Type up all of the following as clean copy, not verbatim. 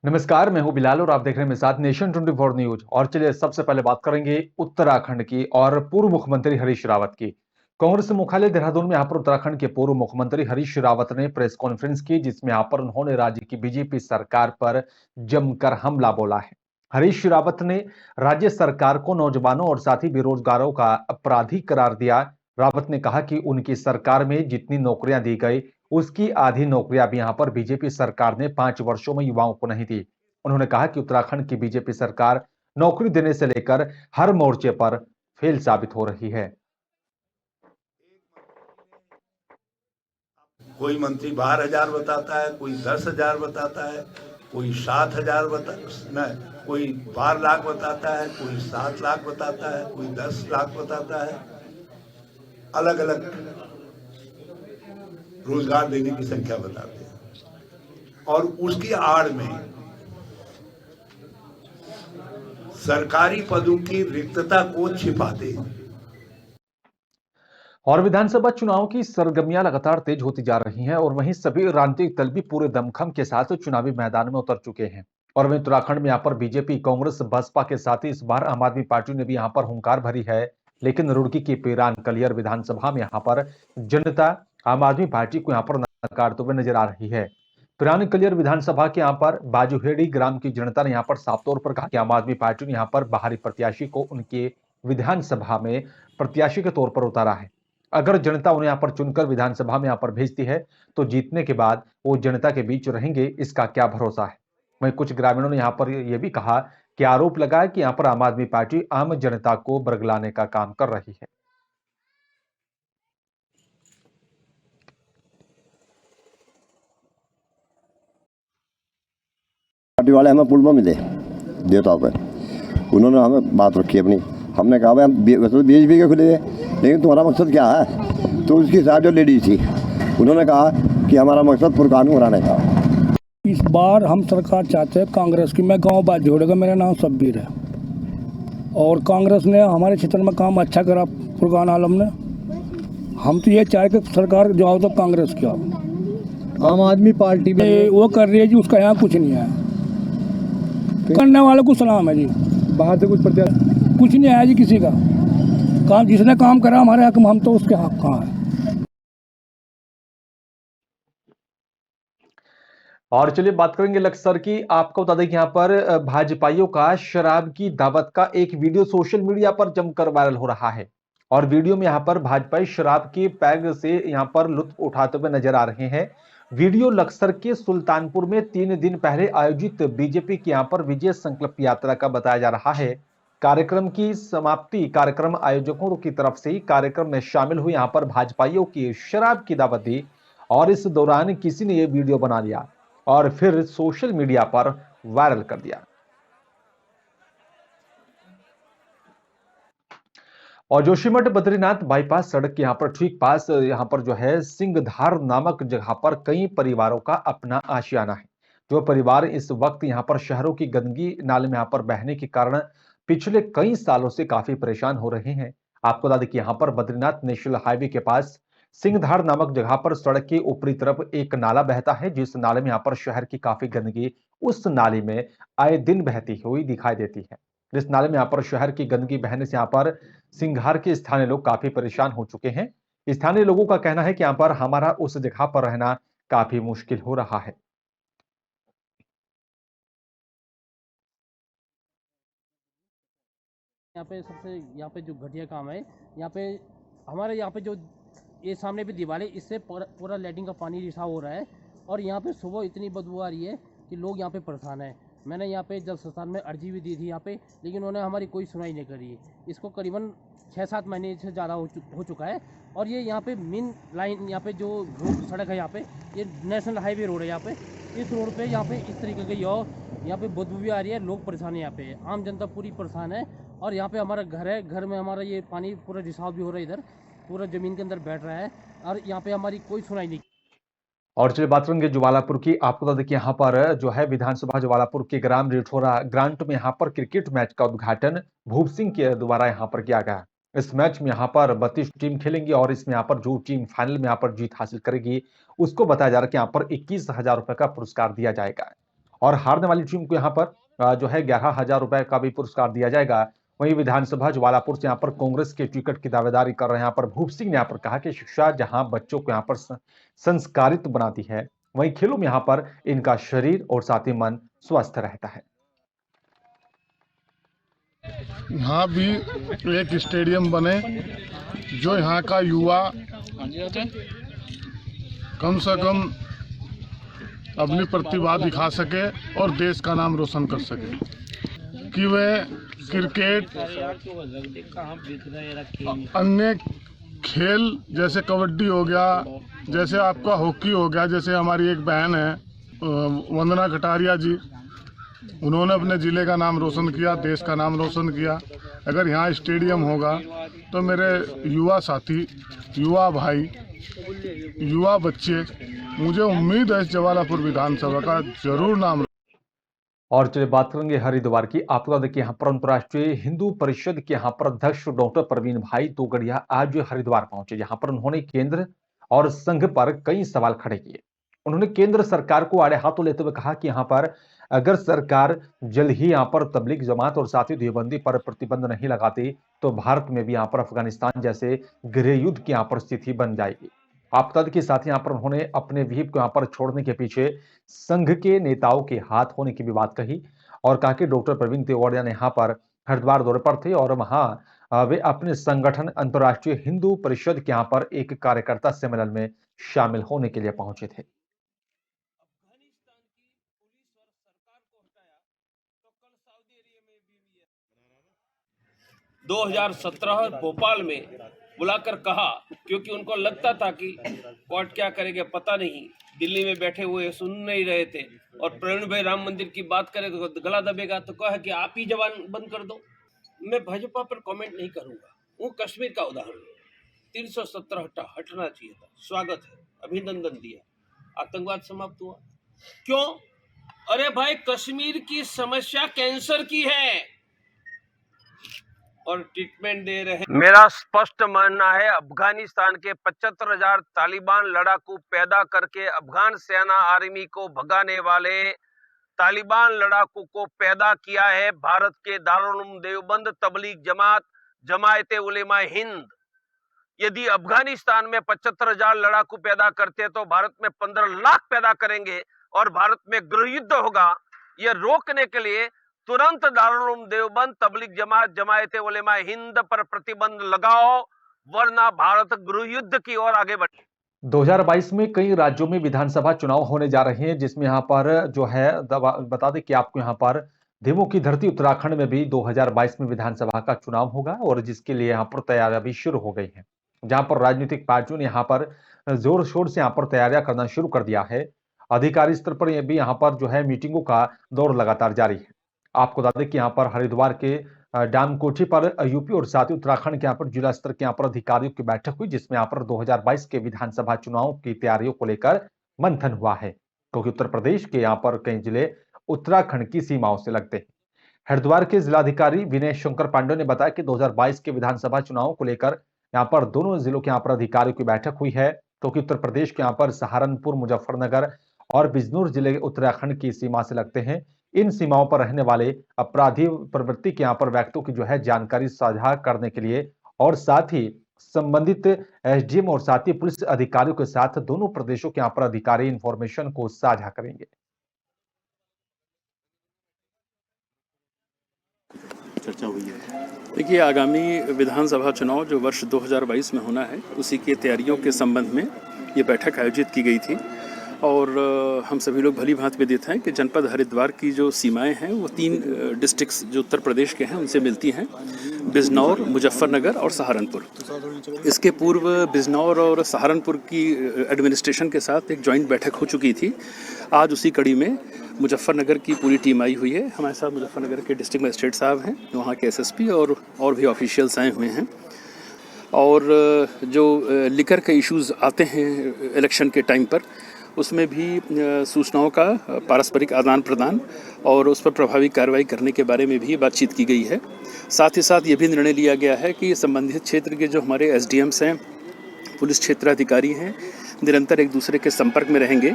नमस्कार, मैं हूं बिलाल और आप देख रहे हैं मेरे साथ नेशन 24 न्यूज। और चलिए सबसे पहले बात करेंगे उत्तराखंड की और पूर्व मुख्यमंत्री हरीश रावत की। कांग्रेस मुख्यालय देहरादून में यहाँ पर उत्तराखंड के पूर्व मुख्यमंत्री हरीश रावत ने प्रेस कॉन्फ्रेंस की, जिसमें यहाँ पर उन्होंने राज्य की बीजेपी सरकार पर जमकर हमला बोला है। हरीश रावत ने राज्य सरकार को नौजवानों और साथ ही बेरोजगारों का अपराधी करार दिया। रावत ने कहा कि उनकी सरकार में जितनी नौकरियां दी गई, उसकी आधी नौकरियां भी यहां पर बीजेपी सरकार ने 5 वर्षों में युवाओं को नहीं दी। उन्होंने कहा कि उत्तराखंड की बीजेपी सरकार नौकरी देने से लेकर हर मोर्चे पर फेल साबित हो रही है। कोई मंत्री 12,000 बताता है, कोई 10,000 बताता है, कोई 7,000 कोई 12 लाख बताता है, कोई 7 लाख बताता है, कोई 10 लाख बताता है। अलग अलग रोजगार देने की संख्या बताते हैं और उसकी आड़ में सरकारी पदों की रिक्तता को छिपाते हैं। और विधानसभा चुनाव की सरगर्मियां लगातार तेज होती जा रही हैं और वहीं सभी राजनीतिक दल भी पूरे दमखम के साथ चुनावी मैदान में उतर चुके हैं। और वहीं उत्तराखंड में यहाँ पर बीजेपी, कांग्रेस, बसपा के साथ ही इस बार आम आदमी पार्टी ने भी यहाँ पर हुंकार भरी है। लेकिन रुड़की की पेरान कलियर विधानसभा में यहाँ पर जनता आम आदमी पार्टी को यहाँ पर नकारते हुए नजर आ रही है। पिरान कलियर विधानसभा के यहाँ पर बाजूहेड़ी ग्राम की जनता ने यहाँ पर साफ तौर पर कहा कि आम आदमी पार्टी ने यहाँ पर बाहरी प्रत्याशी को उनके विधानसभा में प्रत्याशी के तौर पर उतारा है। अगर जनता उन्हें यहाँ पर चुनकर विधानसभा में यहाँ पर भेजती है तो जीतने के बाद वो जनता के बीच रहेंगे, इसका क्या भरोसा है। वहीं कुछ ग्रामीणों ने यहाँ पर यह भी कहा कि आरोप लगाया कि यहाँ पर आम आदमी पार्टी आम जनता को बरगलाने का काम कर रही है। पार्टी वाले हमें पुल में मिले देवता पे, उन्होंने हमें बात रखी अपनी। हमने कहा भाई हम बीजेपी के खुले हैं, लेकिन तुम्हारा मकसद क्या है। तो उसकी साथ जो लेडीज थी उन्होंने कहा कि हमारा मकसद फुरकान कराने का। इस बार हम सरकार चाहते हैं कांग्रेस की। मैं गांव बात जोड़ेगा, मेरा नाम शब्बीर है और कांग्रेस ने हमारे क्षेत्र में काम अच्छा करा। फुरकान आलम ने, हम तो ये चाहे कि सरकार जो आओ तो कांग्रेस की आओ। आम आदमी पार्टी में वो कर रही है जी, उसका यहाँ कुछ नहीं है। करने वाले को सलाम है जी। बाहर से कुछ प्रत्याशी कुछ नहीं आया जी किसी का काम। जिसने काम करा हमारे हक में, हम तो उसके हक कहाँ है। और चलिए बात करेंगे लक्सर की। आपको बता दें कि यहाँ पर भाजपाइयों का शराब की दावत का एक वीडियो सोशल मीडिया पर जमकर वायरल हो रहा है। और वीडियो में यहाँ पर भाजपाई शराब के पैग से यहाँ पर लुत्फ उठाते हुए नजर आ रहे हैं। वीडियो लक्सर के सुल्तानपुर में 3 दिन पहले आयोजित बीजेपी की यहाँ पर विजय संकल्प यात्रा का बताया जा रहा है। कार्यक्रम की समाप्ति कार्यक्रम आयोजकों की तरफ से ही कार्यक्रम में शामिल हुए यहाँ पर भाजपाइयों की शराब की दावत दी और इस दौरान किसी ने यह वीडियो बना लिया और फिर सोशल मीडिया पर वायरल कर दिया। और जोशीमठ बद्रीनाथ बाईपास सड़क के यहां पर ठीक पास यहां पर जो है सिंगधार नामक जगह पर कई परिवारों का अपना आशियाना है। जो परिवार इस वक्त यहां पर शहरों की गंदगी नाले में यहां पर बहने के कारण पिछले कई सालों से काफी परेशान हो रहे हैं। आपको बता दें कि यहां पर बद्रीनाथ नेशनल हाईवे के पास सिंगधार नामक जगह पर सड़क के ऊपरी तरफ एक नाला बहता है, जिस नाले में यहाँ पर शहर की काफी गंदगी उस नाले में आए दिन बहती हुई दिखाई देती है। इस नाले में यहाँ पर शहर की गंदगी बहने से यहाँ पर सिंघार के स्थानीय लोग काफी परेशान हो चुके हैं। स्थानीय लोगों का कहना है कि यहाँ पर हमारा उस जगह पर रहना काफी मुश्किल हो रहा है। यहाँ पे जो घटिया काम है, यहाँ पे हमारे यहाँ पे जो ये सामने भी दीवार है, इससे पूरा लैट्रिन का पानी रिसाव हो रहा है और यहाँ पे सुबह इतनी बदबू आ रही है कि लोग यहाँ पे परेशान हैं। मैंने यहाँ पे जल संस्थान में अर्जी भी दी थी यहाँ पे, लेकिन उन्होंने हमारी कोई सुनाई नहीं करी। इसको करीबन 6-7 महीने से ज़्यादा हो चुका है। और ये यहाँ पे मेन लाइन, यहाँ पे जो रोड सड़क है, यहाँ पे ये नेशनल हाईवे रोड है। यहाँ पे इस रोड पे यहाँ पे इस तरीके की यहाँ पे बदबू भी आ रही है, लोग परेशान है। यहाँ पे आम जनता पूरी परेशान है और यहाँ पे हमारा घर है, घर में हमारा ये पानी पूरा रिसाव भी हो रहा है, इधर पूरा जमीन के अंदर बैठ रहा है और यहाँ पे हमारी कोई सुनाई नहीं। और चलिए बात करेंगे ज्वालापुर की। आपको बता दें कि यहाँ पर जो है विधानसभा ज्वालापुर के ग्राम रिठोरा ग्रांट में यहाँ पर क्रिकेट मैच का उद्घाटन भूप सिंह के द्वारा यहाँ पर किया गया। इस मैच में यहाँ पर 32 टीम खेलेंगी और इसमें यहाँ पर जो टीम फाइनल में यहाँ पर जीत हासिल करेगी उसको बताया जा रहा है कि यहाँ पर 21,000 रुपए का पुरस्कार दिया जाएगा। और हारने वाली टीम को यहाँ पर जो है 11,000 रुपए का भी पुरस्कार दिया जाएगा। वहीं विधानसभा ज्वालापुर से यहाँ पर कांग्रेस के टिकट की दावेदारी कर रहे हैं यहाँ पर भूप सिंह ने यहाँ पर कहा कि शिक्षा जहां बच्चों को यहाँ पर संस्कारित बनाती है, वहीं खेलों में यहाँ पर इनका शरीर और साथ ही मन स्वस्थ रहता है। यहाँ भी एक स्टेडियम बने जो यहाँ का युवा कम से कम अपनी प्रतिभा दिखा सके और देश का नाम रोशन कर सके, कि वे क्रिकेट, अन्य खेल जैसे कबड्डी हो गया, जैसे आपका हॉकी हो गया, जैसे हमारी एक बहन है वंदना कटारिया जी, उन्होंने अपने ज़िले का नाम रोशन किया, देश का नाम रोशन किया। अगर यहाँ स्टेडियम होगा तो मेरे युवा साथी, युवा भाई, युवा बच्चे, मुझे उम्मीद है इस ज्वालापुर विधानसभा का जरूर नाम। और चलिए बात करेंगे हरिद्वार की। आपको बता दें कि यहाँ पर अंतर्राष्ट्रीय हिंदू परिषद के यहाँ पर अध्यक्ष डॉक्टर प्रवीण भाई तोगड़िया आज हरिद्वार पहुंचे। यहाँ पर उन्होंने केंद्र और संघ पर कई सवाल खड़े किए। उन्होंने केंद्र सरकार को आड़े हाथों लेते हुए कहा कि यहाँ पर अगर सरकार जल्द ही यहाँ पर तबलीग जमात और साथ ही देवबंदी पर प्रतिबंध नहीं लगाती तो भारत में भी यहाँ पर अफगानिस्तान जैसे गृह युद्ध की यहाँ पर स्थिति बन जाएगी। आप बता दें कि साथ ही यहाँ पर उन्होंने अपने व्हीप को यहाँ पर छोड़ने के पीछे संघ के नेताओं के हाथ होने की भी बात कही और कहा कि डॉक्टर प्रवीण तोगड़िया ने यहाँ पर हरिद्वार दौरे पर थे और वहां वे अपने संगठन अंतर्राष्ट्रीय हिंदू परिषद के यहाँ पर एक कार्यकर्ता सम्मेलन में शामिल होने के लिए पहुंचे थे। 2017 भोपाल में बुलाकर कहा, क्योंकि उनको लगता था कि कोर्ट क्या करेगा पता नहीं, दिल्ली में बैठे हुए सुन नहीं रहे थे और प्रवीण भाई राम मंदिर की बात करें तो गला दबेगा, तो कहा कि आप ही जवान बंद कर दो। मैं भाजपा पर कमेंट नहीं करूंगा, वो कश्मीर का उदाहरण, 317 हटना चाहिए था, स्वागत है, अभिनंदन दिया, आतंकवाद समाप्त हुआ। क्यों? अरे भाई कश्मीर की समस्या कैंसर की है और ट्रीटमेंट दे रहे हैं। मेरा स्पष्ट मानना है अफगानिस्तान के 75,000 तालिबान लड़ाकू पैदा करके अफगान सेना आर्मी को भगाने वाले तालिबान लड़ाकू को पैदा किया है भारत के दारुल उलूम देवबंद, तबलीग जमात, जमायते उलेमा हिंद। यदि अफगानिस्तान में 75,000 लड़ाकू पैदा करते तो भारत में 15 लाख पैदा करेंगे और भारत में गृह युद्ध होगा। यह रोकने के लिए तुरंत दारुल उलूम देवबंद, तबलीग जमात, जमायते उलेमा हिंद पर प्रतिबंध लगाओ, वरना भारत गृह युद्ध की ओर आगे बढ़े। 2022 में कई राज्यों में विधानसभा चुनाव होने जा रहे हैं, जिसमें यहाँ पर जो है बता दें कि आपको यहाँ पर देवों की धरती उत्तराखंड में भी 2022 में विधानसभा का चुनाव होगा और जिसके लिए यहाँ पर तैयारियां भी शुरू हो गई हैं, जहां पर राजनीतिक पार्टियों ने यहाँ पर जोर शोर से यहाँ पर तैयारियां करना शुरू कर दिया है। अधिकारी स्तर पर यह भी यहाँ पर जो है मीटिंगों का दौर लगातार जारी है। आपको बता दें कि यहाँ पर हरिद्वार के डामकोठी पर यूपी और साथ ही उत्तराखंड के यहाँ पर जिला स्तर के यहाँ पर अधिकारियों की बैठक हुई, जिसमें यहाँ पर 2022 के विधानसभा चुनाव की तैयारियों को लेकर मंथन हुआ है, क्योंकि उत्तर प्रदेश के यहाँ पर कई जिले उत्तराखंड की सीमाओं से लगते हैं। हरिद्वार के जिलाधिकारी विनय शंकर पांडे ने बताया कि 2022 के विधानसभा चुनाव को लेकर यहाँ पर दोनों जिलों के यहाँ पर अधिकारियों की बैठक हुई है, क्योंकि उत्तर प्रदेश के यहाँ पर सहारनपुर, मुजफ्फरनगर और बिजनौर जिले उत्तराखंड की सीमा से लगते हैं। इन सीमाओं पर रहने वाले अपराधी प्रवृत्ति के यहाँ पर व्यक्तियों की जो है जानकारी साझा करने के लिए और साथ ही संबंधित एसडीएम और साथ ही पुलिस अधिकारियों के साथ दोनों प्रदेशों के यहाँ पर अधिकारी इंफॉर्मेशन को साझा करेंगे। चर्चा हुई है। देखिए, आगामी विधानसभा चुनाव जो वर्ष 2022 में होना है, उसी की तैयारियों के संबंध में ये बैठक आयोजित की गई थी और हम सभी लोग भली भांति विदित हैं कि जनपद हरिद्वार की जो सीमाएं हैं वो 3 डिस्ट्रिक्ट्स जो उत्तर प्रदेश के हैं उनसे मिलती हैं, बिजनौर, मुजफ्फरनगर और सहारनपुर। इसके पूर्व बिजनौर और सहारनपुर की एडमिनिस्ट्रेशन के साथ एक जॉइंट बैठक हो चुकी थी। आज उसी कड़ी में मुजफ्फरनगर की पूरी टीम आई हुई है। हमारे साथ मुजफ्फरनगर के डिस्ट्रिक्ट मजिस्ट्रेट साहब हैं, वहाँ के एसएसपी और भी ऑफिशियल्स आए हुए हैं। और जो लिकर के इश्यूज़ आते हैं इलेक्शन के टाइम पर, उसमें भी सूचनाओं का पारस्परिक आदान प्रदान और उस पर प्रभावी कार्रवाई करने के बारे में भी बातचीत की गई है। साथ ही साथ ये भी निर्णय लिया गया है कि संबंधित क्षेत्र के जो हमारे एसडीएम्स हैं, पुलिस क्षेत्राधिकारी हैं, निरंतर एक दूसरे के संपर्क में रहेंगे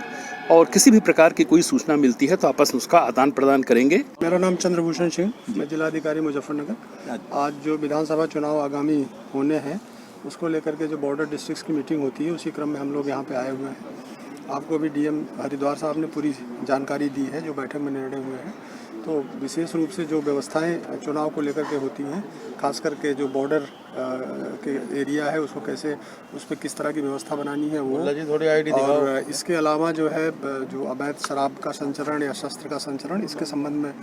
और किसी भी प्रकार की कोई सूचना मिलती है तो आपस में उसका आदान प्रदान करेंगे। मेरा नाम चंद्रभूषण सिंह, मैं जिलाधिकारी मुजफ्फरनगर। आज जो विधानसभा चुनाव आगामी होने हैं उसको लेकर के जो बॉर्डर डिस्ट्रिक्ट्स की मीटिंग होती है उसी क्रम में हम लोग यहाँ पे आए हुए हैं। आपको अभी डीएम हरिद्वार साहब ने पूरी जानकारी दी है जो बैठक में निर्णय हुए हैं। तो विशेष रूप से जो व्यवस्थाएं चुनाव को लेकर के होती हैं, खास करके जो बॉर्डर के एरिया है उसको कैसे, उस पर किस तरह की व्यवस्था बनानी है वो, और इसके अलावा जो है जो अवैध शराब का संचरण या शस्त्र का संचरण, इसके संबंध में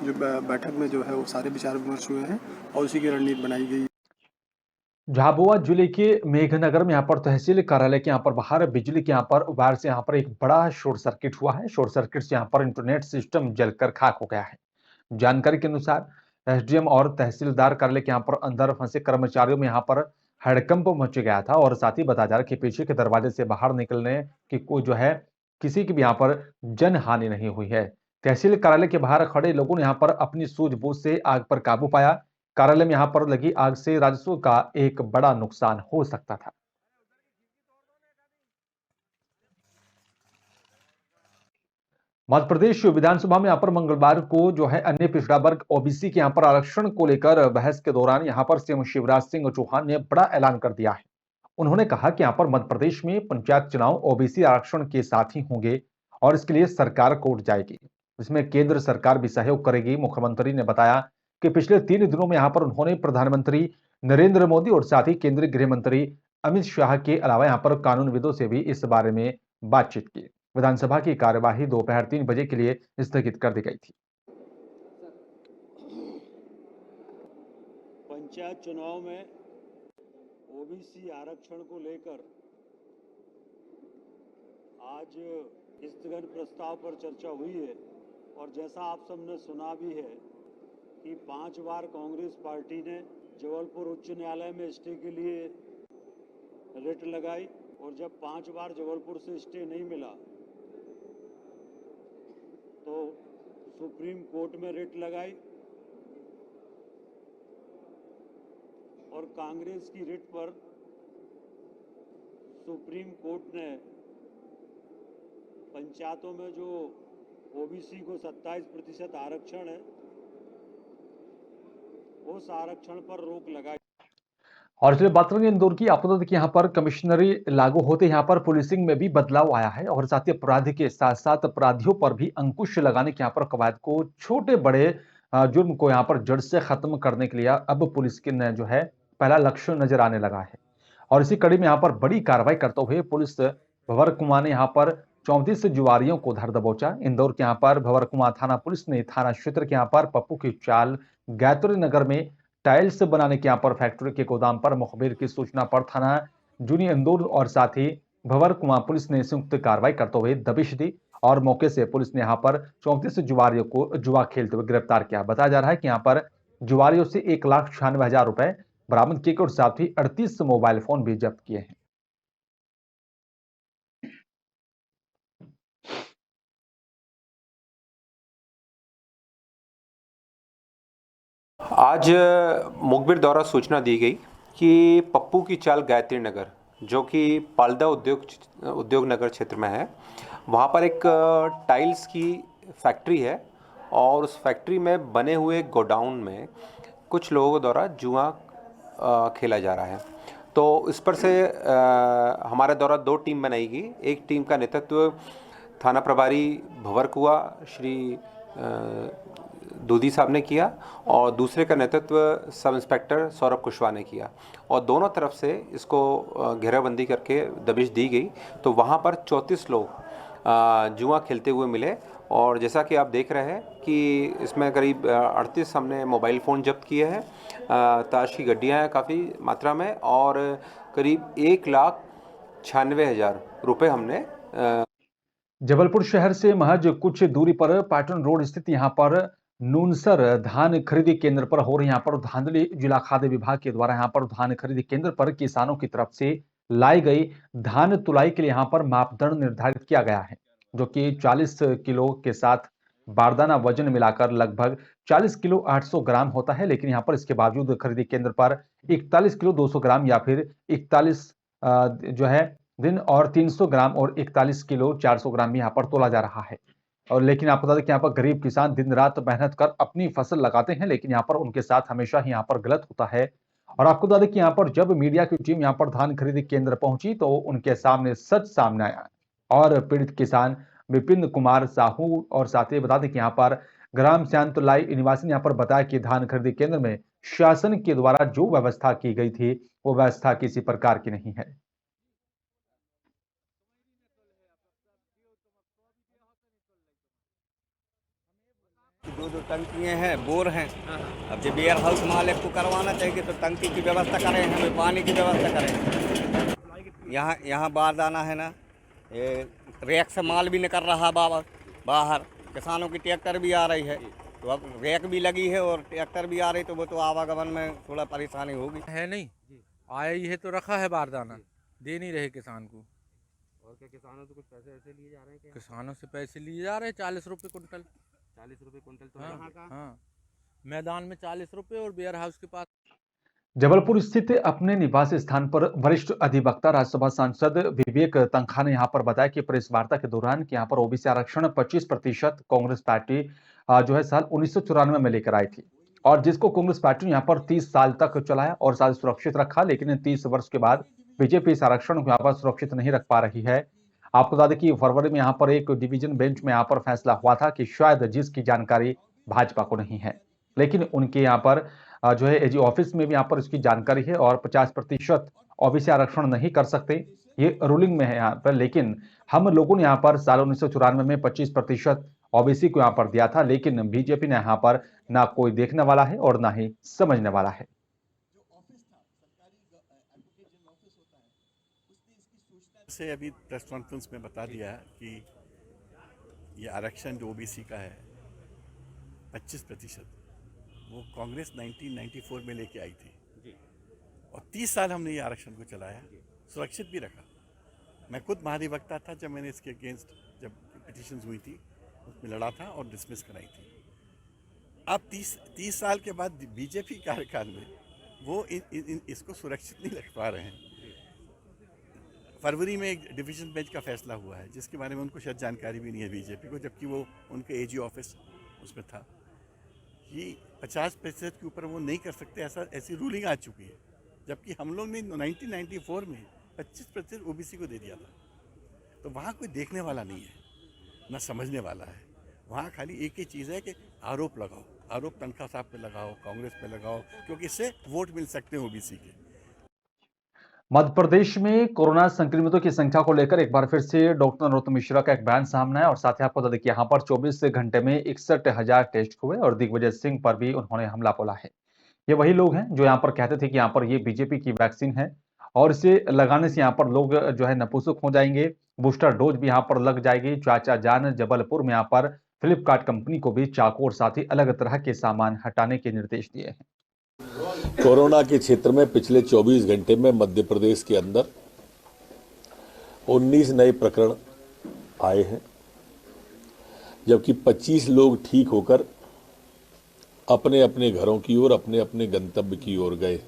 जो बैठक में जो है वो सारे विचार विमर्श हुए हैं और उसी की रणनीति बनाई गई। झाबुआ जिले के मेघनगर में यहाँ पर तहसील कार्यालय के यहाँ पर बाहर बिजली के यहाँ पर वायर से यहाँ पर एक बड़ा शॉर्ट सर्किट हुआ है। शॉर्ट सर्किट से यहाँ पर इंटरनेट सिस्टम जलकर खाक हो गया है। जानकारी के अनुसार एसडीएम और तहसीलदार कार्यालय के यहाँ पर अंदर फंसे कर्मचारियों में यहाँ पर हड़कंप मच गया था और साथ ही बताया जा रहा है कि पीछे के दरवाजे से बाहर निकलने की कोई जो है किसी की भी यहाँ पर जन हानि नहीं हुई है। तहसील कार्यालय के बाहर खड़े लोगों ने यहाँ पर अपनी सूझबूझ से आग पर काबू पाया। कार्यालय में यहाँ पर लगी आग से राजस्व का एक बड़ा नुकसान हो सकता था। मध्य प्रदेश विधानसभा में यहाँ पर मंगलवार को जो है अन्य पिछड़ा वर्ग ओबीसी के यहाँ पर आरक्षण को लेकर बहस के दौरान यहाँ पर सीएम शिवराज सिंह चौहान ने बड़ा ऐलान कर दिया है। उन्होंने कहा कि यहाँ पर मध्य प्रदेश में पंचायत चुनाव ओबीसी आरक्षण के साथ ही होंगे और इसके लिए सरकार कोर्ट जाएगी, इसमें केंद्र सरकार भी सहयोग करेगी। मुख्यमंत्री ने बताया कि पिछले 3 दिनों में यहाँ पर उन्होंने प्रधानमंत्री नरेंद्र मोदी और साथ ही केंद्रीय गृह मंत्री अमित शाह के अलावा यहाँ पर कानूनविदों से भी इस बारे में बातचीत की। विधानसभा की कार्यवाही दोपहर 3 बजे के लिए स्थगित कर दी गई थी। पंचायत चुनाव में ओबीसी आरक्षण को लेकर आज स्थगन प्रस्ताव पर चर्चा हुई है और जैसा आप सबने सुना भी है कि 5 बार कांग्रेस पार्टी ने जबलपुर उच्च न्यायालय में स्टे के लिए रिट लगाई और जब 5 बार जबलपुर से स्टे नहीं मिला तो सुप्रीम कोर्ट में रिट लगाई और कांग्रेस की रिट पर सुप्रीम कोर्ट ने पंचायतों में जो ओबीसी को 27% आरक्षण है उस आरक्षण पर रोक लगाई। और इसलिए बात करेंगे इंदौर की। आपको देखिए यहाँ पर कमिश्नरी लागू होते यहाँ पर पुलिसिंग में भी बदलाव आया है और साथ ही अपराधी के साथ साथ अपराधियों पर भी अंकुश लगाने के यहाँ पर कवायद को, छोटे बड़े जुर्म को यहाँ पर जड़ से खत्म करने के लिए अब पुलिस के ने जो है पहला लक्ष्य नजर आने लगा है। और इसी कड़ी में यहाँ पर बड़ी कार्रवाई करते हुए पुलिस भंवरकुंआ ने यहाँ पर 34 जुआरियों को धर दबोचा। इंदौर के यहाँ पर भंवरकुंआ थाना पुलिस ने थाना क्षेत्र के यहाँ पर पप्पू की चाल गायत्री नगर में टाइल्स बनाने के यहाँ पर फैक्ट्री के गोदाम पर मुखबिर की सूचना पर थाना जूनी इंदौर और साथ ही भंवरकुंआ पुलिस ने संयुक्त कार्रवाई करते हुए दबिश दी और मौके से पुलिस ने यहाँ पर 34 जुआरियों को जुआ खेलते हुए गिरफ्तार किया। बताया जा रहा है कि यहाँ पर जुआरियों से 1,96,000 रुपए बरामद किए और साथ ही 38 मोबाइल फोन भी जब्त किए हैं। आज मुखबिर द्वारा सूचना दी गई कि पप्पू की चाल गायत्री नगर जो कि पालदा उद्योग नगर क्षेत्र में है, वहाँ पर एक टाइल्स की फैक्ट्री है और उस फैक्ट्री में बने हुए गोडाउन में कुछ लोगों द्वारा जुआ खेला जा रहा है। तो इस पर से हमारे द्वारा 2 टीम बनाई गई। एक टीम का नेतृत्व थाना प्रभारी भंवरकुंआ श्री दूधी साहब ने किया और दूसरे का नेतृत्व सब इंस्पेक्टर सौरभ कुशवाहा ने किया और दोनों तरफ से इसको घेराबंदी करके दबिश दी गई। तो वहाँ पर 34 लोग जुआ खेलते हुए मिले और जैसा कि आप देख रहे हैं कि इसमें करीब 38 हमने मोबाइल फ़ोन जब्त किए हैं, ताश की गड्डियाँ हैं काफ़ी मात्रा में और करीब 1,96,000 रुपये हमने। जबलपुर शहर से महज कुछ दूरी पर पाटन रोड स्थित यहाँ पर नूनसर धान खरीदी केंद्र पर हो रही यहाँ पर धांधली जिला खाद्य विभाग के द्वारा यहाँ पर धान खरीदी केंद्र पर किसानों की तरफ से लाई गई धान तुलाई के लिए यहाँ पर मापदंड निर्धारित किया गया है, जो कि 40 किलो के साथ बारदाना वजन मिलाकर लगभग 40 किलो 800 ग्राम होता है। लेकिन यहाँ पर इसके बावजूद खरीदी केंद्र पर 41 किलो 200 ग्राम या फिर 41 जो है दिन और 300 ग्राम और 41 किलो 400 ग्राम में यहाँ पर तोला जा रहा है। और लेकिन आपको बता दें कि यहाँ पर गरीब किसान दिन रात मेहनत कर अपनी फसल लगाते हैं, लेकिन यहाँ पर उनके साथ हमेशा ही यहाँ पर गलत होता है। और आपको बता दें कि यहाँ पर जब मीडिया की टीम यहाँ पर धान खरीदी केंद्र पहुंची तो उनके सामने सच सामने आया और पीड़ित किसान विपिन कुमार साहू और साथ ही बता दें कि यहाँ पर ग्राम श्यांतलाई निवासी ने यहाँ पर बताया कि धान खरीदी केंद्र में शासन के द्वारा जो व्यवस्था की गई थी वो व्यवस्था किसी प्रकार की नहीं है। दो टंकियां हैं, बोर हैं। अब जब वेयर हाउस मालिक को करवाना चाहिए तो टंकी की व्यवस्था करें, हमें पानी की व्यवस्था करें। यहाँ बारदाना है ना, रैक से माल भी निकल रहा बाहर। किसानों की ट्रैक्टर भी आ रही है, तो अब रैक भी लगी है और ट्रैक्टर भी आ रही, तो वो तो आवागमन में थोड़ा परेशानी होगी। है नहीं, आया ही है तो रखा है बारदाना, दे नहीं रहे किसान को। और क्या किसानों से कुछ पैसे ऐसे लिए जा रहे हैं? किसानों से पैसे लिए जा रहे हैं 40 रुपये कुंटल। 40 रुपये कुंटल तो हाँ, यहाँ का? हाँ, मैदान में 40 रुपये और वेयर हाउस के पास। जबलपुर स्थित अपने निवास स्थान पर वरिष्ठ अधिवक्ता राज्यसभा सांसद विवेक तनखा ने यहाँ पर बताया कि प्रेस वार्ता के दौरान कि यहाँ पर ओबीसी आरक्षण 25% कांग्रेस पार्टी जो है साल 1994 में लेकर आई थी और जिसको कांग्रेस पार्टी ने यहाँ पर 30 साल तक चलाया और साल सुरक्षित रखा, लेकिन 30 वर्ष के बाद बीजेपी इस आरक्षण को यहाँ पर सुरक्षित नहीं रख पा रही है। आपको बता दें कि फरवरी में यहाँ पर एक डिवीजन बेंच में यहाँ पर फैसला हुआ था कि शायद जिसकी जानकारी भाजपा को नहीं है, लेकिन उनके यहाँ पर जो है एजी ऑफिस में भी यहाँ पर इसकी जानकारी है और 50% ओबीसी आरक्षण नहीं कर सकते, ये रूलिंग में है यहाँ पर। लेकिन हम लोगों ने यहाँ पर साल 1994 में 25% ओबीसी को यहाँ पर दिया था, लेकिन बीजेपी ने यहाँ पर ना कोई देखने वाला है और ना ही समझने वाला है। से अभी प्रेस कॉन्फ्रेंस में बता दिया कि ये आरक्षण जो ओबीसी का है 25%, वो कांग्रेस 1994 में लेके आई थी और 30 साल हमने ये आरक्षण को चलाया, सुरक्षित भी रखा। मैं खुद महाधिवक्ता था जब मैंने इसके अगेंस्ट जब पिटिशंस हुई थी उसमें लड़ा था और डिसमिस कराई थी। अब 30 साल के बाद बीजेपी कार्यकाल में वो इसको सुरक्षित नहीं रख पा रहे हैं। फरवरी में एक डिवीजन बेंच का फैसला हुआ है जिसके बारे में उनको शायद जानकारी भी नहीं है बीजेपी को, जबकि वो उनके एजी ऑफिस उसमें था कि 50% के ऊपर वो नहीं कर सकते, ऐसी रूलिंग आ चुकी है। जबकि हम लोग ने 1994 में 25% ओबीसी को दे दिया था। तो वहाँ कोई देखने वाला नहीं है, ना समझने वाला है। वहाँ खाली एक ही चीज़ है कि आरोप लगाओ, आरोप तनखा साहब पे लगाओ, कांग्रेस पे लगाओ, क्योंकि इससे वोट मिल सकते हैं ओबीसी के। मध्य प्रदेश में कोरोना संक्रमितों की संख्या को लेकर एक बार फिर से डॉक्टर नरोत्तम मिश्रा का एक बयान सामने आया और साथ ही आपको बता दें कि यहाँ पर 24 घंटे में 61,000 टेस्ट हुए और दिग्विजय सिंह पर भी उन्होंने हमला बोला है। ये वही लोग हैं जो यहाँ पर कहते थे कि यहाँ पर ये बीजेपी की वैक्सीन है और इसे लगाने से यहाँ पर लोग जो है नपुंसक हो जाएंगे, बूस्टर डोज भी यहाँ पर लग जाएगी। चाचा जान जबलपुर में यहाँ पर फ्लिपकार्ट कंपनी को भी चाकू और साथ ही अलग तरह के सामान हटाने के निर्देश दिए हैं। कोरोना के क्षेत्र में पिछले 24 घंटे में मध्य प्रदेश के अंदर 19 नए प्रकरण आए हैं, जबकि 25 लोग ठीक होकर अपने अपने घरों की ओर, अपने अपने गंतव्य की ओर गए।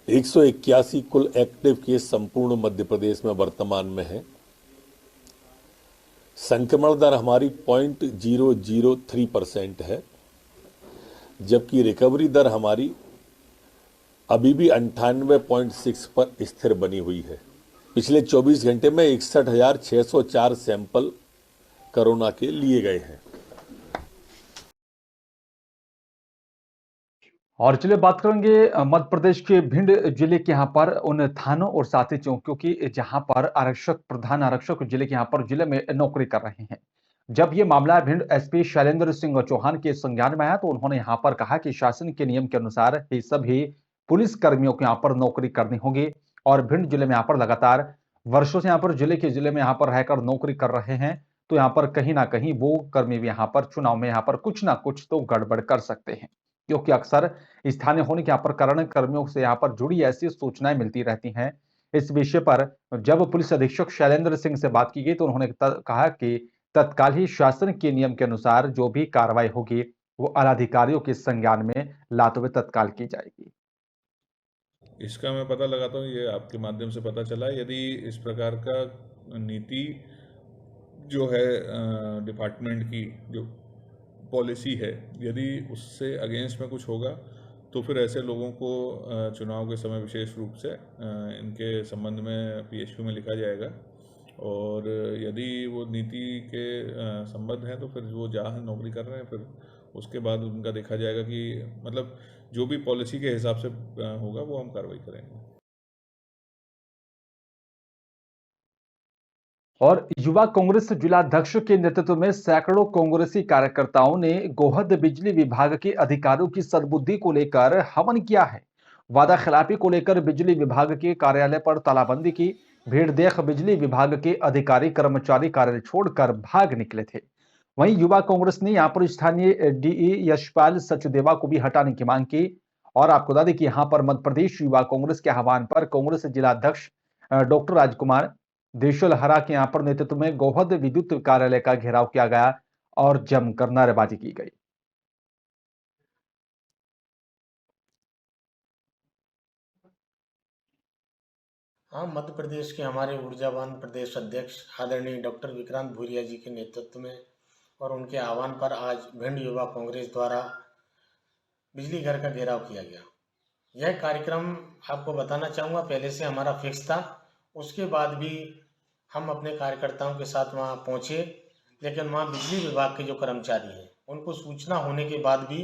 181 कुल एक्टिव केस संपूर्ण मध्य प्रदेश में वर्तमान में है। संक्रमण दर हमारी 0.003% है, जबकि रिकवरी दर हमारी अभी भी 98.6 पर स्थिर बनी हुई है। पिछले 24 घंटे में 61,604 सैंपल कोरोना के लिए गए हैं। और चलिए बात करेंगे मध्य प्रदेश के भिंड जिले के यहाँ पर उन थानों और साथी चौकियों की जहां पर आरक्षक, प्रधान आरक्षक जिले के यहाँ पर जिले में नौकरी कर रहे हैं। जब ये मामला भिंड एसपी शैलेंद्र सिंह चौहान के संज्ञान में आया तो उन्होंने यहाँ पर कहा कि शासन के नियम के अनुसार ही सभी पुलिस कर्मियों को यहाँ पर नौकरी करनी होगी और भिंड जिले में यहाँ पर लगातार वर्षों से यहाँ पर जिले में यहाँ पर रहकर नौकरी कर रहे हैं, तो यहाँ पर कहीं ना कहीं वो कर्मी भी यहाँ पर चुनाव में यहाँ पर कुछ ना कुछ तो गड़बड़ कर सकते हैं, क्योंकि अक्सर स्थानीय होने के यहाँ पर कारण कर्मियों से यहाँ पर जुड़ी ऐसी सूचनाएं मिलती रहती हैं। इस विषय पर जब पुलिस अधीक्षक शैलेंद्र सिंह से बात की गई तो उन्होंने कहा कि तत्काल ही शासन के नियम के अनुसार जो भी कार्रवाई होगी वो आलाधिकारियों के संज्ञान में लाते हुए तत्काल की जाएगी। इसका मैं पता लगाता हूँ, ये आपके माध्यम से पता चला। यदि इस प्रकार का नीति जो है डिपार्टमेंट की जो पॉलिसी है, यदि उससे अगेंस्ट में कुछ होगा तो फिर ऐसे लोगों को चुनाव के समय विशेष रूप से इनके संबंध में PSQ में लिखा जाएगा, और यदि वो नीति के संबद्ध हैं तो फिर वो जहाँ नौकरी कर रहे हैं फिर उसके बाद उनका देखा जाएगा कि मतलब जो भी पॉलिसी के हिसाब से होगा वो हम कार्रवाई करेंगे। और युवा कांग्रेस जिलाध्यक्ष के नेतृत्व में सैकड़ों कांग्रेसी कार्यकर्ताओं ने गोहद बिजली विभाग के अधिकारियों की सद्बुद्धि को लेकर हवन किया है। वादा खिलाफी को लेकर बिजली विभाग के कार्यालय पर तालाबंदी की। भीड़ देख बिजली विभाग के अधिकारी कर्मचारी कार्यालय छोड़कर भाग निकले थे। वहीं युवा कांग्रेस ने यहां पर स्थानीय DE यशपाल सचदेवा को भी हटाने की मांग की। और आपको बता दें कि यहां पर मध्य प्रदेश युवा कांग्रेस के आह्वान पर कांग्रेस जिलाध्यक्ष डॉक्टर राजकुमार देशलहरा के यहां पर नेतृत्व में गोहद विद्युत कार्यालय का घेराव किया गया और जमकर नारेबाजी की गई। हाँ, मध्य प्रदेश के हमारे ऊर्जावान प्रदेश अध्यक्ष आदरणीय डॉक्टर विक्रांत भूरिया जी के नेतृत्व में और उनके आह्वान पर आज भिंड युवा कांग्रेस द्वारा बिजली घर का घेराव किया गया। यह कार्यक्रम आपको बताना चाहूँगा पहले से हमारा फिक्स था। उसके बाद भी हम अपने कार्यकर्ताओं के साथ वहाँ पहुँचे, लेकिन वहाँ बिजली विभाग के जो कर्मचारी हैं उनको सूचना होने के बाद भी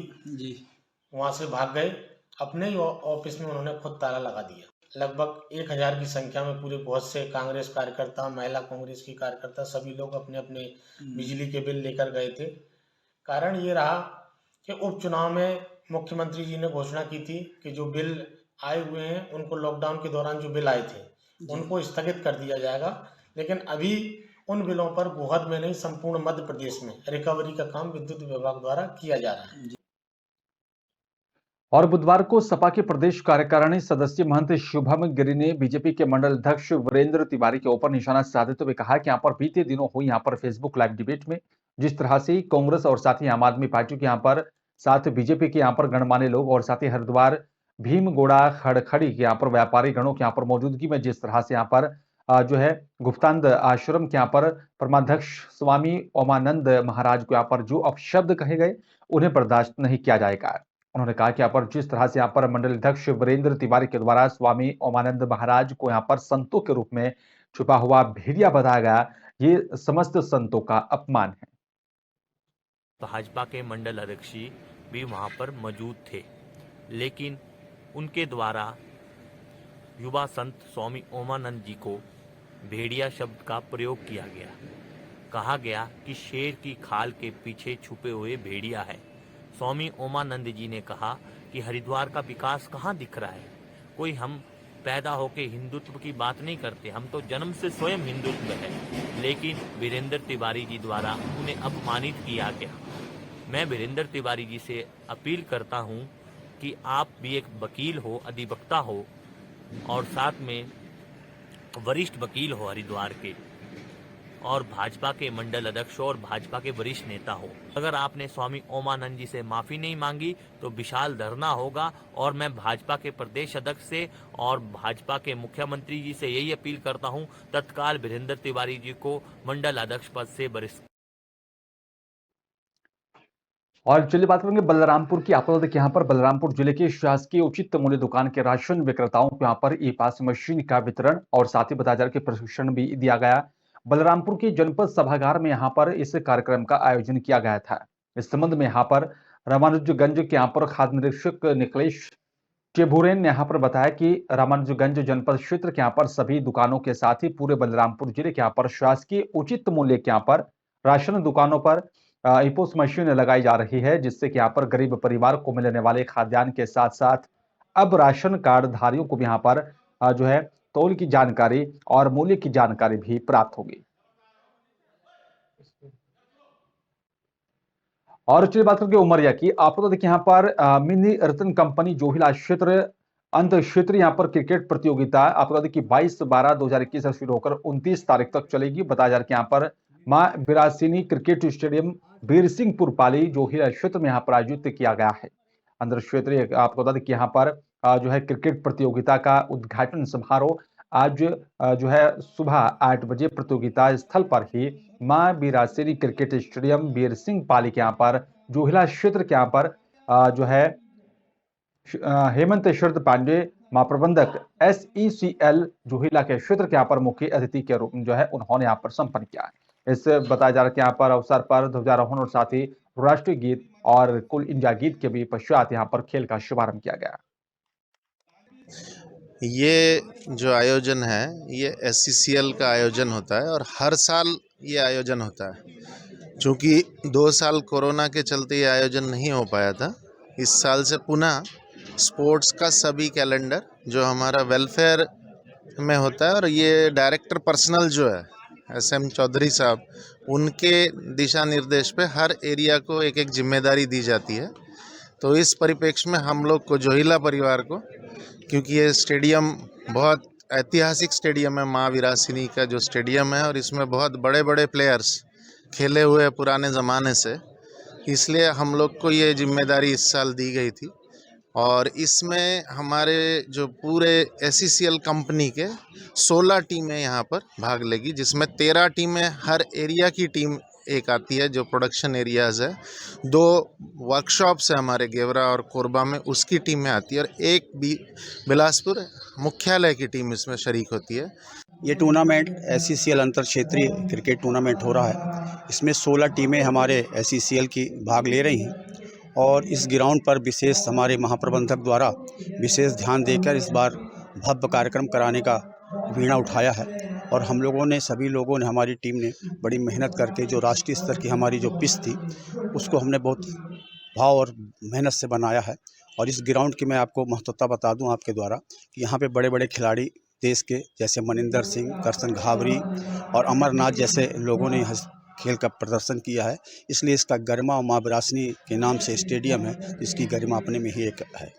वहाँ से भाग गए। अपने ही ऑफिस में उन्होंने खुद ताला लगा दिया। लगभग 1000 की संख्या में पूरे बहुत से कांग्रेस कार्यकर्ता, महिला कांग्रेस की कार्यकर्ता, सभी लोग अपने अपने बिजली के बिल लेकर गए थे। कारण ये रहा कि उपचुनाव में मुख्यमंत्री जी ने घोषणा की थी कि जो बिल आए हुए हैं उनको लॉकडाउन के दौरान जो बिल आए थे उनको स्थगित कर दिया जाएगा, लेकिन अभी उन बिलों पर गोहद में नहीं संपूर्ण मध्य प्रदेश में रिकवरी का काम विद्युत विभाग द्वारा किया जा रहा है। और बुधवार को सपा के प्रदेश कार्यकारिणी सदस्य महंत शुभम गिरी ने बीजेपी के मंडल अध्यक्ष वीरेंद्र तिवारी के ऊपर निशाना साधते हुए कहा कि यहाँ पर बीते दिनों हुई यहाँ पर फेसबुक लाइव डिबेट में जिस तरह से कांग्रेस और साथ ही आम आदमी पार्टी के यहाँ पर साथ बीजेपी के यहाँ पर गणमान्य लोग और साथ ही हरिद्वार भीमगोड़ा खड़खड़ी के यहाँ पर व्यापारी गणों के यहाँ पर मौजूदगी में जिस तरह से यहाँ पर जो है गुप्तानंद आश्रम के यहाँ पर परमाध्यक्ष स्वामी ओमानंद महाराज को यहाँ पर जो अपशब्द कहे गए उन्हें बर्दाश्त नहीं किया जाएगा। उन्होंने कहा कि यहाँ पर जिस तरह से यहाँ पर मंडल अध्यक्ष वीरेंद्र तिवारी के द्वारा स्वामी ओमानंद महाराज को यहाँ पर संतों के रूप में छुपा हुआ भेड़िया बताया गया, ये समस्त संतों का अपमान है। भाजपा के मंडल अध्यक्ष भी वहां पर मौजूद थे, लेकिन उनके द्वारा युवा संत स्वामी ओमानंद जी को भेड़िया शब्द का प्रयोग किया गया। कहा गया कि शेर की खाल के पीछे छुपे हुए भेड़िया है। स्वामी ओमानंद जी ने कहा कि हरिद्वार का विकास कहाँ दिख रहा है। कोई हम पैदा होके हिंदुत्व की बात नहीं करते, हम तो जन्म से स्वयं हिंदुत्व है, लेकिन वीरेंद्र तिवारी जी द्वारा उन्हें अपमानित किया गया। मैं वीरेंद्र तिवारी जी से अपील करता हूं कि आप भी एक वकील हो, अधिवक्ता हो और साथ में वरिष्ठ वकील हो हरिद्वार के, और भाजपा के मंडल अध्यक्ष और भाजपा के वरिष्ठ नेता हो। अगर आपने स्वामी ओमानंद जी से माफी नहीं मांगी तो विशाल धरना होगा। और मैं भाजपा के प्रदेश अध्यक्ष से और भाजपा के मुख्यमंत्री जी से यही अपील करता हूं, तत्काल वीरेंद्र तिवारी जी को मंडल अध्यक्ष पद से बरिष्ठ। और चलिए बात करेंगे बलरामपुर की। आपको बता दें कि यहाँ पर बलरामपुर जिले के शासकीय उचित मूल्य दुकान के राशन विक्रेताओं को यहाँ पर ई-पास मशीन का वितरण और साथ ही बताया जा रहा है कि प्रशिक्षण भी दिया गया। बलरामपुर के जनपद सभागार में यहाँ पर इस कार्यक्रम का आयोजन किया गया था। इस संबंध में यहाँ पर रामानुजगंज के यहाँ पर खाद्य निरीक्षक निकलेश चेभुरेन ने यहाँ पर बताया कि रामानुजगंज जनपद क्षेत्र के यहाँ पर सभी दुकानों के साथ ही पूरे बलरामपुर जिले के यहाँ पर शासकीय उचित मूल्य के यहाँ पर राशन दुकानों पर ई-पोस मशीन लगाई जा रही है, जिससे कि यहाँ पर गरीब परिवार को मिलने वाले खाद्यान्न के साथ साथ अब राशन कार्ड धारियों को भी यहाँ पर जो है तौल की जानकारी और मूल्य की जानकारी भी प्राप्त होगी। और चलिए बात करके उमरिया की। आपको देखिए यहाँ पर मिनी रतन कंपनी जोहिला क्षेत्र अंत क्षेत्रीय यहाँ पर क्रिकेट प्रतियोगिता आपको देखिए 22/12/2021 से शुरू होकर 29 तारीख तक चलेगी। बताया जा रहा है कि यहाँ पर मां बिरासिनी क्रिकेट स्टेडियम बीरसिंहपुर पाली जोहिला क्षेत्र में यहाँ पर आयोजित किया गया है। अंतर क्षेत्रीय आपको बता दें कि यहाँ पर जो है क्रिकेट प्रतियोगिता का उद्घाटन समारोह आज जो है सुबह 8 बजे प्रतियोगिता स्थल पर ही मां बीरासेरी क्रिकेट स्टेडियम बीर सिंह पाली के यहाँ पर जोहिला क्षेत्र के यहाँ पर जो है हेमंत शरद पांडे महाप्रबंधक SECL जोहिला के क्षेत्र के यहाँ पर मुख्य अतिथि के रूप में जो है उन्होंने यहाँ पर संपन्न किया है। इससे बताया जा रहा है कि यहाँ पर अवसर पर ध्वजारोहण और साथ ही राष्ट्रीय गीत और कुल इंडिया गीत के भी पश्चात यहाँ पर खेल का शुभारंभ किया गया। ये जो आयोजन है ये SECL का आयोजन होता है और हर साल ये आयोजन होता है। चूँकि 2 साल कोरोना के चलते ये आयोजन नहीं हो पाया था, इस साल से पुनः स्पोर्ट्स का सभी कैलेंडर जो हमारा वेलफेयर में होता है और ये डायरेक्टर पर्सनल जो है SM चौधरी साहब, उनके दिशा निर्देश पे हर एरिया को एक एक जिम्मेदारी दी जाती है। तो इस परिप्रेक्ष्य में हम लोग को जोहिला परिवार को, क्योंकि ये स्टेडियम बहुत ऐतिहासिक स्टेडियम है, माँ वीरासिनी का जो स्टेडियम है और इसमें बहुत बड़े बड़े प्लेयर्स खेले हुए हैं पुराने ज़माने से, इसलिए हम लोग को ये जिम्मेदारी इस साल दी गई थी। और इसमें हमारे जो पूरे SECL कंपनी के 16 टीमें यहाँ पर भाग लेगी, जिसमें 13 टीमें हर एरिया की टीम एक आती है जो प्रोडक्शन एरियाज़ है। 2 वर्कशॉप्स है हमारे गेवरा और कोरबा में, उसकी टीमें आती है और एक भी बिलासपुर मुख्यालय की टीम इसमें शरीक होती है। ये टूर्नामेंट SECL अंतर क्षेत्रीय क्रिकेट टूर्नामेंट हो रहा है। इसमें 16 टीमें हमारे SECL की भाग ले रही हैं और इस ग्राउंड पर विशेष हमारे महाप्रबंधक द्वारा विशेष ध्यान देकर इस बार भव्य कार्यक्रम कराने का बीड़ा उठाया है। और हम लोगों ने, सभी लोगों ने, हमारी टीम ने बड़ी मेहनत करके जो राष्ट्रीय स्तर की हमारी जो पिच थी उसको हमने बहुत भाव और मेहनत से बनाया है। और इस ग्राउंड की मैं आपको महत्वता बता दूं आपके द्वारा कि यहाँ पे बड़े बड़े खिलाड़ी देश के जैसे मनिंदर सिंह, करसन घावरी और अमरनाथ जैसे लोगों ने खेल का प्रदर्शन किया है। इसलिए इसका गरिमा माँ वीरासिनी के नाम से स्टेडियम है, इसकी गरिमा अपने में ही एक है।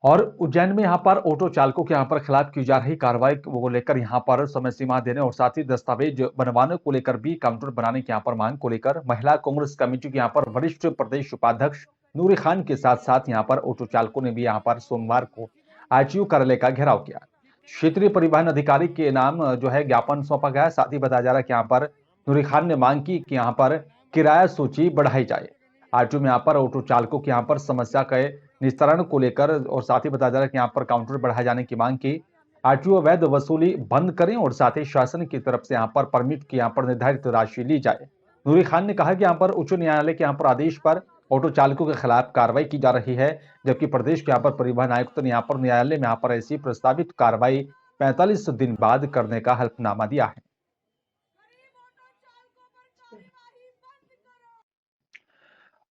और उज्जैन में यहाँ पर ऑटो चालकों के यहाँ पर खिलाफ की जा रही कार्रवाई को लेकर यहाँ पर समय सीमा देने और साथ ही दस्तावेज बनवाने को लेकर भी काउंटर बनाने की यहाँ पर मांग को लेकर महिला कांग्रेस कमेटी के यहाँ पर वरिष्ठ प्रदेश उपाध्यक्ष नूरी खान के साथ साथ यहाँ पर ऑटो चालकों ने भी यहाँ पर सोमवार को ITO कार्यालय का घेराव किया। क्षेत्रीय परिवहन अधिकारी के नाम जो है ज्ञापन सौंपा गया। साथ ही बताया जा रहा है कि यहाँ पर नूरी खान ने मांग की कि यहाँ पर किराया सूची बढ़ाई जाए। ITO में यहाँ पर ऑटो चालकों की यहाँ पर समस्या के निस्तारण को लेकर और साथ ही बताया जा रहा है कि यहाँ पर काउंटर बढ़ाए जाने की मांग की। ITO अवैध वसूली बंद करें और साथ ही शासन की तरफ से यहाँ पर परमिट की यहाँ पर निर्धारित राशि ली जाए। नूरी खान ने कहा कि यहाँ पर उच्च न्यायालय के यहाँ पर आदेश पर ऑटो चालकों के खिलाफ कार्रवाई की जा रही है, जबकि प्रदेश के यहाँ पर परिवहन आयुक्त ने यहाँ पर न्यायालय में यहाँ पर ऐसी प्रस्तावित कार्रवाई 45 दिन बाद करने का हल्फनामा दिया है।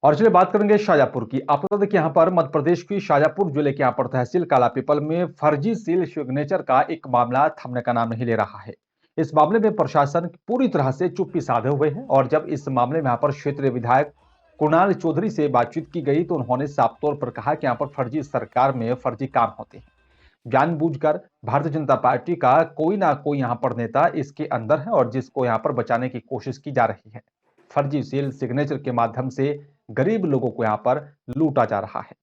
और चलिए बात करेंगे शाजापुर की। आपको बता दें कि यहाँ पर मध्य प्रदेश की शाजापुर जिले के यहाँ पर तहसील कालापीपल में फर्जी सील सिग्नेचर का एक मामला थमने का नाम नहीं ले रहा है। इस मामले में प्रशासन पूरी तरह से चुप्पी साधे हुए है और जब इस मामले में यहाँ पर क्षेत्रीय विधायक कुणाल चौधरी से बातचीत की गई तो उन्होंने साफ तौर पर कहा कि यहाँ पर फर्जी सरकार में फर्जी काम होते हैं। जानबूझकर भारतीय जनता पार्टी का कोई ना कोई यहाँ पर नेता इसके अंदर है और जिसको यहाँ पर बचाने की कोशिश की जा रही है। फर्जी सील सिग्नेचर के माध्यम से गरीब लोगों को यहाँ पर लूटा जा रहा है।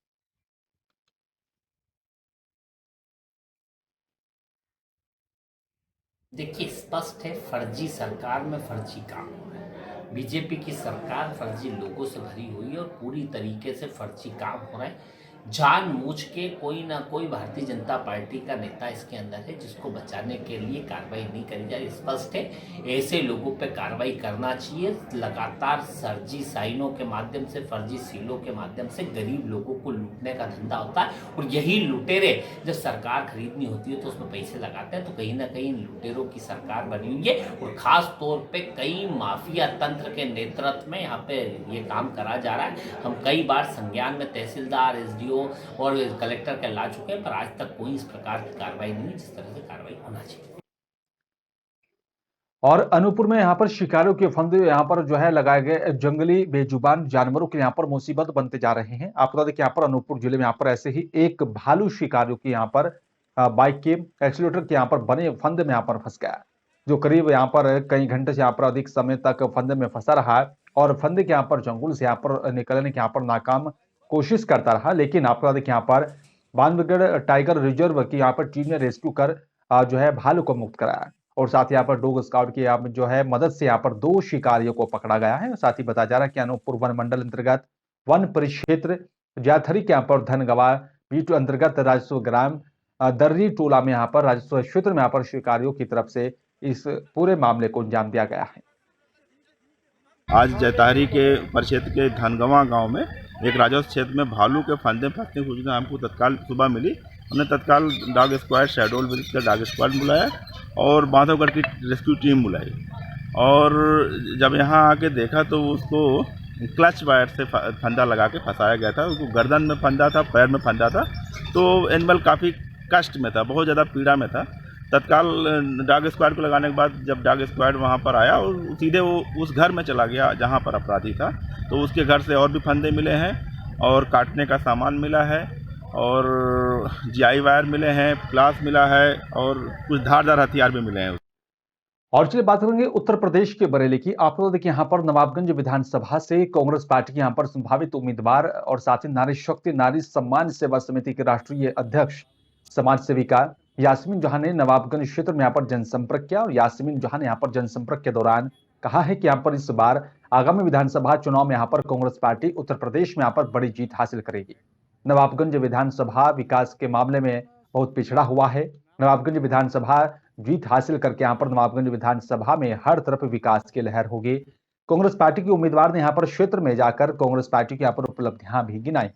देखिए, स्पष्ट है फर्जी सरकार में फर्जी काम हो रहा है। बीजेपी की सरकार फर्जी लोगों से भरी हुई है और पूरी तरीके से फर्जी काम हो रहा है। जानबूझ के कोई ना कोई भारतीय जनता पार्टी का नेता इसके अंदर है जिसको बचाने के लिए कार्रवाई नहीं करी जा रही। स्पष्ट है ऐसे लोगों पे कार्रवाई करना चाहिए। लगातार फर्जी साइनों के माध्यम से, फर्जी सीलों के माध्यम से गरीब लोगों को लूटने का धंधा होता है और यही लुटेरे जब सरकार खरीदनी होती है तो उसमें पैसे लगाते हैं। तो कहीं ना कहीं लुटेरों की सरकार बनी हुई है और खास तौर पर कई माफिया तंत्र के नेतृत्व में यहाँ पे ये काम करा जा रहा है। हम कई बार संज्ञान में तहसीलदार, SDO और कलेक्टर के ला चुके हैं, पर आज तक कोई इस प्रकार की कार्रवाई नहीं जिस तरह से कार्रवाई होना चाहिए। और अनूपपुर में यहाँ पर शिकारियों के फंदे यहाँ पर जो है लगाए गए जंगली बेजुबान जानवरों के यहाँ पर मुसीबत बनते जा रहे हैं। आपको बता दें कि यहाँ पर अनूपपुर जिले में यहाँ पर ऐसे ही एक भालू शिकारियों की यहाँ पर बाइक के एक्सीलेटर के यहाँ पर बने फंदे में यहाँ पर फंस गया, जो करीब यहाँ पर कई घंटे से यहाँ पर अधिक समय तक फंदे में फंसा रहा है और फंदे के यहाँ पर जंगल से यहाँ पर निकलने के यहाँ पर नाकाम कोशिश करता रहा, लेकिन आपको बता दें कि यहाँ पर बांधवगढ़ टाइगर रिजर्व की यहाँ पर टीम ने रेस्क्यू कर जो है भालू को मुक्त कराया और साथ ही यहाँ पर डॉग स्काउट की जो है मदद से यहाँ पर 2 शिकारियों को पकड़ा गया है। साथ ही बताया जा रहा है कि अनूपपुर वन मंडल अंतर्गत वन परिक्षेत्र जाथरी के यहाँ पर धनगवा बीट अंतर्गत राजस्व ग्राम दर्री टोला में यहाँ पर राजस्व क्षेत्र में यहाँ पर शिकारियों की तरफ से इस पूरे मामले को अंजाम दिया गया है। आज जैतारी के परिक्षेत्र के धनगवा गांव में एक राजस्व क्षेत्र में भालू के फंदे फंसने की सूचना हमको तत्काल सुबह मिली। हमने तत्काल डॉग स्क्वाड, शहडोल ब्रिज का डॉग स्क्वाड बुलाया और बांधवगढ़ की रेस्क्यू टीम बुलाई और जब यहाँ आके देखा तो उसको क्लच वायर से फंदा लगा के फंसाया गया था। उसको गर्दन में फंदा था, पैर में फंदा था, तो एनिमल काफ़ी कष्ट में था, बहुत ज़्यादा पीड़ा में था। तत्काल डॉग स्क्वाड को लगाने के बाद जब डॉग स्क्वाड वहाँ पर आया और सीधे वो उस घर में चला गया जहाँ पर अपराधी था, तो उसके घर से और भी फंदे मिले हैं और काटने का सामान मिला है और जीआई वायर मिले हैं, प्लास मिला है और कुछ धारदार हथियार भी मिले हैं। और चलिए बात करेंगे उत्तर प्रदेश के बरेली की। आपको देखिए यहाँ पर नवाबगंज विधानसभा से कांग्रेस पार्टी के यहाँ पर संभावित उम्मीदवार और साथ ही नारी शक्ति नारी सम्मान सेवा समिति के राष्ट्रीय अध्यक्ष समाज सेविका यास्मीन जहां ने नवाबगंज क्षेत्र में यहाँ पर जनसंपर्क किया और यास्मीन जहां ने यहाँ पर जनसंपर्क के दौरान कहा है कि यहाँ पर इस बार आगामी विधानसभा चुनाव में यहाँ पर कांग्रेस पार्टी उत्तर प्रदेश में यहाँ पर बड़ी जीत हासिल करेगी। नवाबगंज विधानसभा विकास के मामले में बहुत पिछड़ा हुआ है। नवाबगंज विधानसभा जीत हासिल करके यहाँ पर नवाबगंज विधानसभा में हर तरफ विकास की लहर होगी। कांग्रेस पार्टी के उम्मीदवार ने यहाँ पर क्षेत्र में जाकर कांग्रेस पार्टी की यहाँ पर उपलब्धियां भी गिनाई।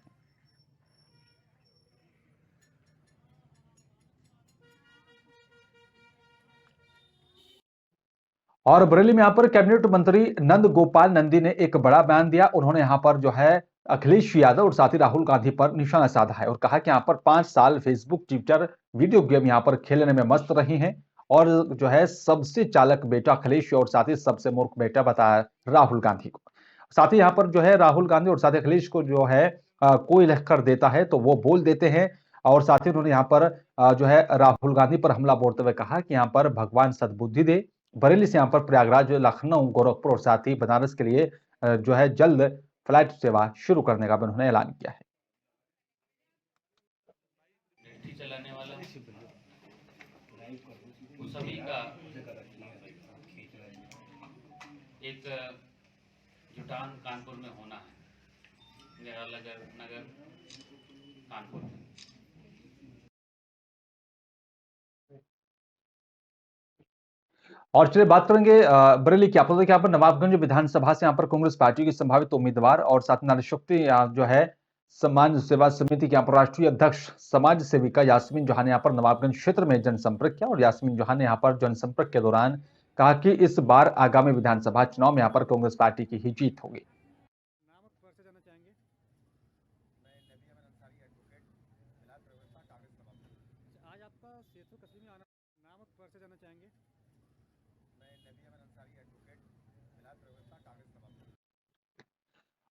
और बरेली में यहाँ पर कैबिनेट मंत्री नंद गोपाल नंदी ने एक बड़ा बयान दिया। उन्होंने यहाँ पर जो है अखिलेश यादव और साथ ही राहुल गांधी पर निशाना साधा है और कहा कि यहाँ पर 5 साल फेसबुक, ट्विटर, वीडियो गेम यहाँ पर खेलने में मस्त रही हैं और जो है सबसे चालक बेटा अखिलेश और साथ ही सबसे मूर्ख बेटा बताया राहुल गांधी को। साथ ही यहाँ पर जो है राहुल गांधी और साथ ही अखिलेश को जो है कोई लिखकर देता है तो वो बोल देते हैं और साथ ही उन्होंने यहाँ पर जो है राहुल गांधी पर हमला बोलते हुए कहा कि यहाँ पर भगवान सद्बुद्धि दे। बरेली से यहाँ पर प्रयागराज, लखनऊ, गोरखपुर और साथ ही बनारस के लिए जो है जल्द फ्लाइट सेवा शुरू करने का भी उन्होंने ऐलान किया है। चलाने वाला उन सभी का एक जुटान कानपुर में होना है, नगर कानपुर में। और चलिए बात करेंगे बरेली की। आपको देखिए यहाँ पर नवाबगंज विधानसभा से यहाँ पर कांग्रेस पार्टी की संभावित उम्मीदवार और साथ नारी शक्ति जो है समाज सेवा समिति के यहाँ पर राष्ट्रीय अध्यक्ष समाज सेविका यास्मीन जहां ने यहाँ पर नवाबगंज क्षेत्र में जनसंपर्क किया और यास्मीन जहां ने यहाँ पर जनसंपर्क के दौरान कहा कि इस बार आगामी विधानसभा चुनाव में यहाँ पर कांग्रेस पार्टी की ही जीत होगी।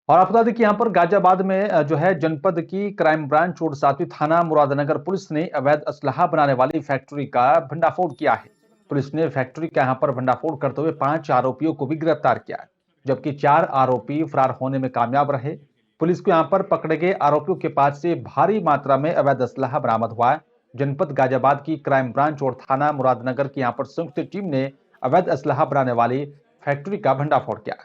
और आपको बता दें कि यहाँ पर गाजियाबाद में जो है जनपद की क्राइम ब्रांच और साथ ही थाना मुरादनगर पुलिस ने अवैध असलाहा बनाने वाली फैक्ट्री का भंडाफोड़ किया है। पुलिस ने फैक्ट्री का यहाँ पर भंडाफोड़ करते हुए 5 आरोपियों को भी गिरफ्तार किया है, जबकि 4 आरोपी फरार होने में कामयाब रहे। पुलिस को यहाँ पर पकड़े गए आरोपियों के पास से भारी मात्रा में अवैध असलाहा बरामद हुआ है। जनपद गाजियाबाद की क्राइम ब्रांच और थाना मुरादनगर की यहाँ पर संयुक्त टीम ने अवैध असलाहा बनाने वाली फैक्ट्री का भंडाफोड़ किया।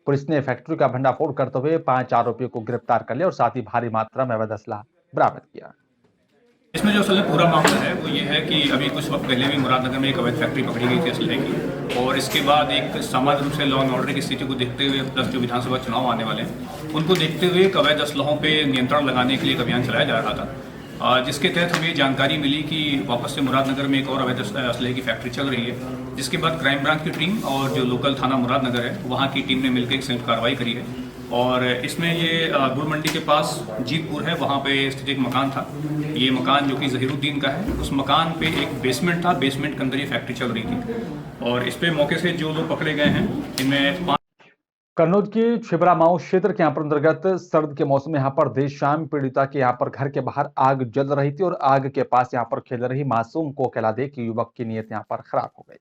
पुलिस ने फैक्ट्री का भंडाफोड़ करते हुए 5 आरोपियों को गिरफ्तार कर लिया और साथ ही भारी मात्रा में अवैध असलाहा बरामद किया। इसमें जो असल पूरा मामला है वो ये है कि अभी कुछ वक्त पहले भी मुरादनगर में एक अवैध फैक्ट्री पकड़ी गई थी असलहे की, और इसके बाद एक सामान्य रूप से लॉ एंड ऑर्डर की स्थिति को देखते हुए प्लस जो विधानसभा चुनाव आने वाले हैं उनको देखते हुए एक अवैध असलहों पर नियंत्रण लगाने के लिए एक अभियान चलाया जा रहा था, जिसके तहत हमें जानकारी मिली कि वापस से मुरादनगर में एक और अवैध असलहे की फैक्ट्री चल रही है, जिसके बाद क्राइम ब्रांच की टीम और जो लोकल थाना मुरादनगर है वहाँ की टीम ने मिलकर एक संयुक्त कार्रवाई करी है। और इसमें ये गुड़ मंडी के पास जीतपुर है, वहाँ पे स्थित एक मकान था। ये मकान जो कि जहीरुद्दीन का है, उस मकान पे एक बेसमेंट था, बेसमेंट के अंदर ये फैक्ट्री चल रही थी और इस पे मौके से जो लोग पकड़े गए हैं इनमें कन्नौज के छिबरामाऊ क्षेत्र के यहाँ पर अंतर्गत सर्द के मौसम में यहाँ पर देर शाम पीड़िता के यहाँ पर घर के बाहर आग जल रही थी और आग के पास यहाँ पर खेल रही मासूम को अकेला देख युवक की नीयत यहाँ पर खराब हो गई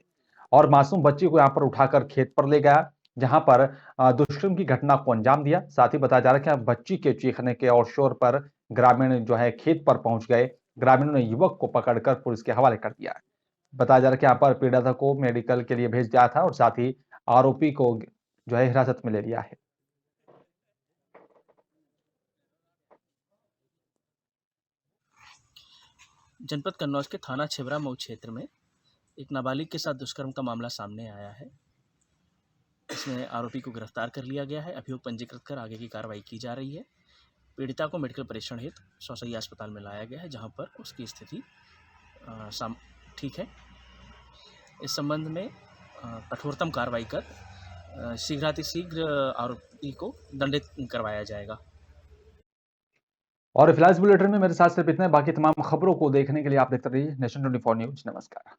और मासूम बच्ची को यहाँ पर उठाकर खेत पर ले गया। जहां पर दुष्कर्म की घटना को अंजाम दिया। साथ ही बताया जा रहा है कि बच्ची के चीखने के और शोर पर ग्रामीण जो है खेत पर पहुंच गए। ग्रामीणों ने युवक को पकड़कर पुलिस के हवाले कर दिया है। बताया जा रहा है कि यहाँ पर पीड़िता को मेडिकल के लिए भेज दिया था और साथ ही आरोपी को जो है हिरासत में ले लिया है। जनपद कन्नौज के थाना छिबरा मऊ क्षेत्र में एक नाबालिग के साथ दुष्कर्म का मामला सामने आया है। इसमें आरोपी को गिरफ्तार कर लिया गया है। अभियोग पंजीकृत कर आगे की कार्रवाई की जा रही है। पीड़िता को मेडिकल परीक्षण हेतु सौसैया अस्पताल में लाया गया है, जहां पर उसकी स्थिति ठीक है। इस संबंध में कठोरतम कार्रवाई कर शीघ्रातिशीघ्र आरोपी को दंडित करवाया जाएगा। और फिलहाल इस बुलेटिन में मेरे साथ सिर्फ इतना। बाकी तमाम खबरों को देखने के लिए आप देखते रहिए नेशन 24 न्यूज। नमस्कार।